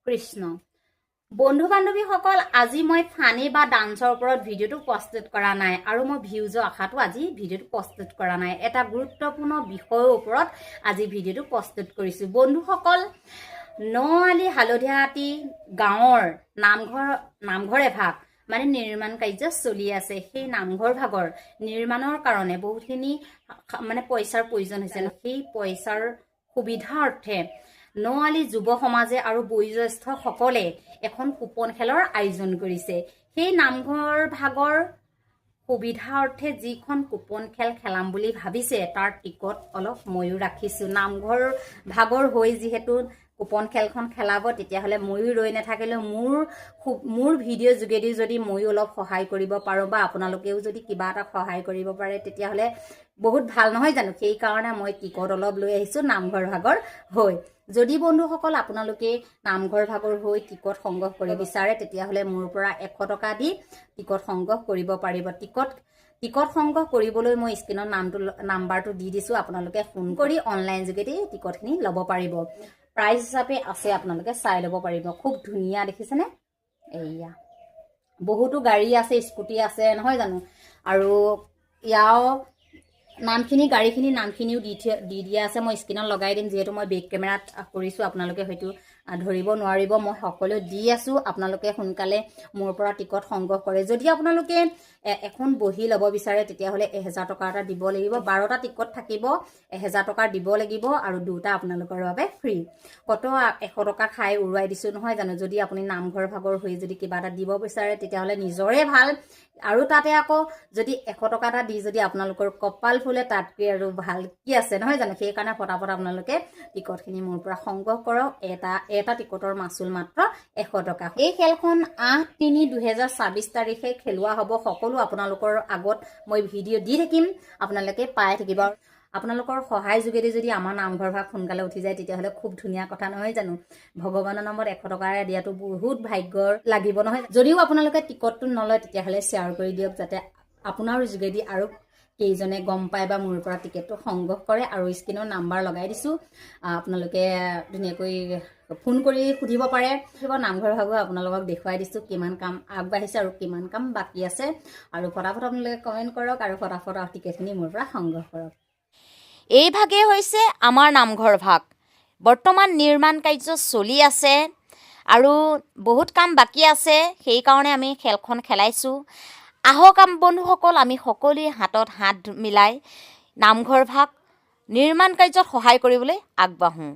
কৃষ্ণ বন্ধু বান্ধৱীসকল আজি মই ফানি বা ডান্সৰ ওপৰত ভিডিঅ'টো প্ৰস্তুত কৰা নাই আৰু মই ভিউজৰ আশাটো আজি ভিডিঅ'টো প্ৰস্তুত কৰা নাই এটা গুৰুত্বপূৰ্ণ বিষয়ৰ ওপৰত আজি ভিডিঅ'টো প্ৰস্তুত কৰিছোঁ বন্ধুসকল নআলি হালধিয়াটি গাঁৱৰ নামঘৰ এভাগ মানে নিৰ্মাণ কাৰ্য চলি আছে সেই নামঘৰ ভাগৰ নিৰ্মাণৰ কাৰণে বহুতখিনি মানে পইচাৰ প্ৰয়োজন হৈছে সেই পইচাৰ সুবিধাৰ্থে নআলি যুৱ সমাজে আৰু বয়োজ্যেষ্ঠ সকলে এখন কুপন খেলৰ আয়োজন কৰিছে সেই নামঘৰ ভাগৰ সুবিধাৰ্থে যিখন কুপন খেল খেলাম বুলি ভাবিছে তাৰ টিকট অলপ ময়ো ৰাখিছো নামঘৰ ভাগৰ হৈ যিহেতু কুপন খেলখন খেলাব তেতিয়াহলে ময়ো ৰৈ নাথাকিলে মোৰ ভিডিঅ' যোগেদি যদি ময়ো অলপ সহায় কৰিব পাৰো বা আপোনালোকেও যদি কিবা এটা সহায় কৰিব পাৰে তেতিয়াহলে বহুত ভাল নহয় জানো সেই কাৰণে মই টিকট অলপ লৈ আহিছো নামঘৰ ভাগৰ হৈ যদি বন্ধুসকল আপোনালোকে নামঘৰ ভাগৰ হৈ টিকট সংগ্ৰহ কৰিব বিচাৰে তেতিয়াহলে মোৰ পৰা 100 টকা দি টিকট সংগ্ৰহ কৰিব পাৰিব টিকট সংগ্ৰহ কৰিবলৈ মই স্ক্ৰিনৰ নাম্বাৰটো দি দিছো আপোনালোকে ফোন কৰি অনলাইন যোগেদি টিকটখিনি ল'ব পাৰিব প্ৰাইস হিচাপে আছে আপোনালোকে চাই ল'ব পাৰিব খুব ধুনীয়া দেখিছেনে এইয়া বহুতো গাড়ী আছে স্কুটি আছে নহয় জানো আৰু ইয়াও নামখিনি গাড়ীখিনি নামখিনিও দি দিয়া আছে মই স্ক্ৰিনত লগাই দিম যেহেতু মই বেক কেমেৰাত কৰিছো আপোনালোকে হয়তো ধৰিব নোৱাৰিব মই সকলো দি আছো আপোনালোকে সোনকালে মোৰ পৰা টিকট সংগ্ৰহ কৰে যদি আপোনালোকে এখন বহি ল'ব বিচাৰে তেতিয়াহলে 1000 টকা এটা দিব লাগিব 12টা টিকট থাকিব 1000 টকা দিব লাগিব আৰু দুটা আপোনালোকৰ বাবে ফ্ৰী কত 100 টকা খাই উৰুৱাই দিছো নহয় জানো যদি আপুনি নামঘৰ ভাগৰ হৈ যদি কিবা এটা দিব বিচাৰে তেতিয়াহলে নিজৰে ভাল আৰু তাতে আকৌ যদি 100 টকা এটা দি যদি আপোনালোকৰ কপাল ফুলে তাতকে আৰু ভাল কি আছে নহয় জানো সেই কাৰণে ফটাফট আপোনালোকে টিকটখিনি মোৰ পৰা সংগ্ৰহ কৰক এটা টিকটৰ মাসুল মাত্ৰ 100 টকা এই খেলখন 8/3/2024 তাৰিখে খেলুৱা হ'ব সকলো আপোনালোকৰ আগত মই ভিডিঅ' দি থাকিম আপোনালোকে পাই থাকিব আপোনালোকৰ সহায় যোগেদি যদি আমাৰ নামঘৰ ভাগ সোনকালে উঠি যায় তেতিয়াহলে খুব ধুনীয়া কথা নহয় জানো ভগৱানৰ নামত 100 টকাৰে দিয়াটো বহুত ভাগ্যৰ লাগিব নহয় যদিও আপোনালোকে টিকটটো নলয় তেতিয়াহলে শ্বেয়াৰ কৰি দিয়ক যাতে আপোনাৰ যোগেদি আৰু কেইজনে গম পায় বা মোৰ পৰা টিকেটটো সংগ্ৰহ কৰে আৰু স্ক্ৰিনৰ নাম্বাৰ লগাই দিছো আপোনালোকে ধুনীয়াকৈ ফোন কৰি সুধিব পাৰে নামঘৰ ভাগৰ আপোনালোকক দেখুৱাই দিছো কিমান কাম আগবাঢ়িছে আৰু কিমান কাম বাকি আছে আৰু ফটাফট আপোনালোকে কমেন্ট কৰক আৰু ফটাফট টিকেটখিনি মোৰ পৰা সংগ্ৰহ কৰক এই ভাগে হৈছে আমাৰ নামঘৰ ভাগ বৰ্তমান নিৰ্মাণ কাৰ্য চলি আছে আৰু বহুত কাম বাকি আছে সেই কাৰণে আমি খেলখন খেলাইছো আহক বন্ধুসকল আমি সকলোৱে হাতত হাত মিলাই নামঘৰ ভাগ নিৰ্মাণ কাৰ্যত সহায় কৰিবলৈ আগবাঢ়ো